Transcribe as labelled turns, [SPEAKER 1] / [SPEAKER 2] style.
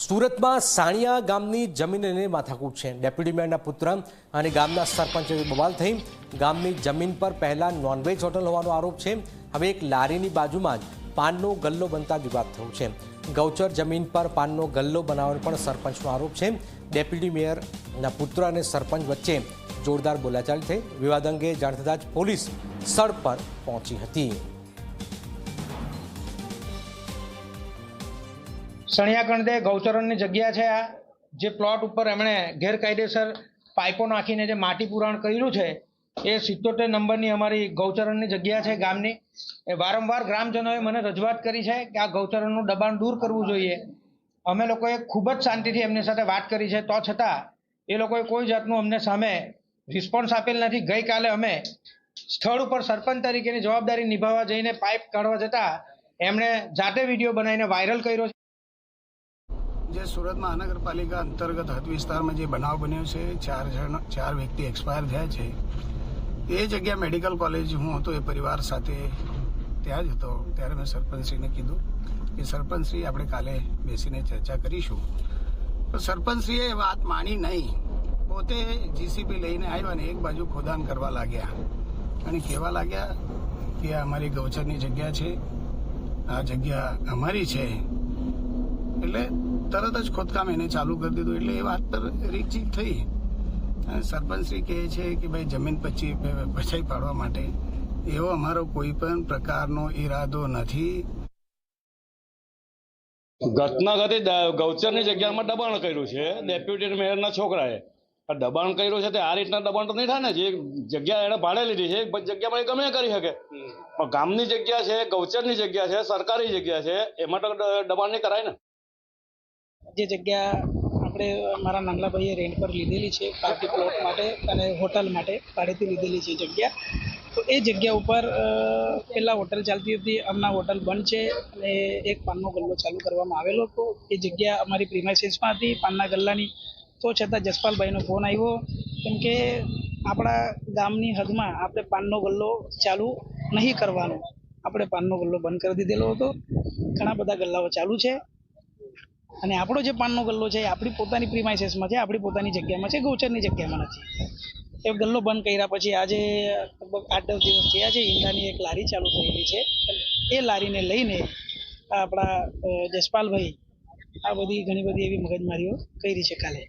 [SPEAKER 1] સુરતમાં સાણિયા ગામની જમીનને માથાકૂટ છે। ડેપ્યુટી મેયરના પુત્ર અને ગામના સરપંચ બવાલ થઈ। ગામની જમીન પર પહેલા નોનવેજ હોટલ હોવાનો આરોપ છે। હવે એક લારીની બાજુમાં જ પાનનો ગલ્લો બનતા વિવાદ થયો છે। ગૌચર જમીન પર પાનનો ગલ્લો બનાવવાનો પણ સરપંચનો આરોપ છે। ડેપ્યુટી મેયરના પુત્ર અને સરપંચ વચ્ચે જોરદાર બોલાચાલી થઈ। વિવાદ અંગે જાણ થતાં જ પોલીસ સ્થળ પર પહોંચી હતી।
[SPEAKER 2] સણિયાકંડે ગૌચરણની જગ્યા છે। આ જે પ્લોટ ઉપર એમણે ગેરકાયદેસર પાઇપો નાખીને જે માટી પુરાણ કર્યું છે એ 77 નંબરની અમારી ગૌચરણની જગ્યા છે ગામની। એ વારંવાર ગ્રામજનોએ મને રજૂઆત કરી છે કે આ ગૌચરણનું દબાણ દૂર કરવું જોઈએ। અમે લોકોએ ખૂબ જ શાંતિથી એમની સાથે વાત કરી છે, તો છતાં એ લોકોએ કોઈ જાતનું અમને સામે રિસ્પોન્સ આપેલ નથી। ગઈકાલે અમે સ્થળ ઉપર સરપંચ તરીકેની જવાબદારી નિભાવવા જઈને પાઇપ કાઢવા જતાં એમણે જાતે વિડીયો બનાવીને વાયરલ કર્યો છે।
[SPEAKER 3] જે સુરત મહાનગરપાલિકા અંતર્ગત હદ વિસ્તારમાં જે બનાવ બન્યો છે, ચાર વ્યક્તિ એક્સપાયર થયા છે। એ જગ્યા મેડિકલ કોલેજ હું હતો એ પરિવાર સાથે ત્યાં જ હતો। ત્યારે મેં સરપંચશ્રીને કીધું કે સરપંચશ્રી આપણે કાલે બેસીને ચર્ચા કરીશું, તો સરપંચશ્રીએ એ વાત માની નહીં। પોતે જીસીબી લઈને આવ્યા અને એક બાજુ ખોદાણ કરવા લાગ્યા અને કહેવા લાગ્યા કે અમારી ગૌચરની જગ્યા છે, આ જગ્યા અમારી છે, એટલે તરત જ ખોદકામ એને ચાલુ કરી દીધું। એટલે એ વાત પર રીતચીત થઈ। સરપંચશ્રી કહે છે કે ભાઈ જમીન પચાઈ પાડવા માટે એવો અમારો કોઈ પણ પ્રકારનો ઈરાદો નથી।
[SPEAKER 4] ઘટના ઘટી ગૌચરની જગ્યામાં દબાણ કર્યું છે ડેપ્યુટી મેયરના છોકરાએ। દબાણ કર્યું છે તે આ રીતના દબાણ તો નહીં થાય ને। જે જગ્યા એને ભાડે લીધી છે એ જગ્યામાં એ ગમે કરી શકે, પણ ગામની જગ્યા છે, ગૌચરની જગ્યા છે, સરકારી જગ્યા છે, એમાં તો દબાણ નહીં કરાય ને।
[SPEAKER 5] જે જગ્યા આપણે મારા નાનલા ભાઈએ રેન્ટ પર લીધેલી છે પાર્ટી પ્લોટ માટે અને હોટલ માટે ભાડેથી લીધેલી છે જગ્યા, તો એ જગ્યા ઉપર પહેલાં હોટલ ચાલતી હતી, હમણાં હોટલ બંધ છે અને એક પાનનો ગલ્લો ચાલુ કરવામાં આવેલો હતો। એ જગ્યા અમારી પ્રિમાઇસીસમાં હતી પાનના ગલ્લાની, તો છતાં જસપાલભાઈનો ફોન આવ્યો કેમ કે આપણા ગામની હદમાં આપણે પાનનો ગલ્લો ચાલુ નહીં કરવાનો, આપણે પાનનો ગલ્લો બંધ કરી દીધેલો હતો। ઘણા બધા ગલ્લાઓ ચાલુ છે અને આપણો જે પાનનો ગલ્લો છે એ આપણી પોતાની પ્રિમાઇસીસમાં છે, આપણી પોતાની જગ્યામાં છે, ગૌચરની જગ્યામાં નથી। એ ગલ્લો બંધ કર્યા પછી આજે લગભગ 8-10 દિવસ થયા છે, ઈંડાની એક લારી ચાલુ થયેલી છે। એ લારીને લઈને આપણા જસપાલભાઈ આ બધી ઘણી બધી એવી મગજમારીઓ કરી છે કાલે।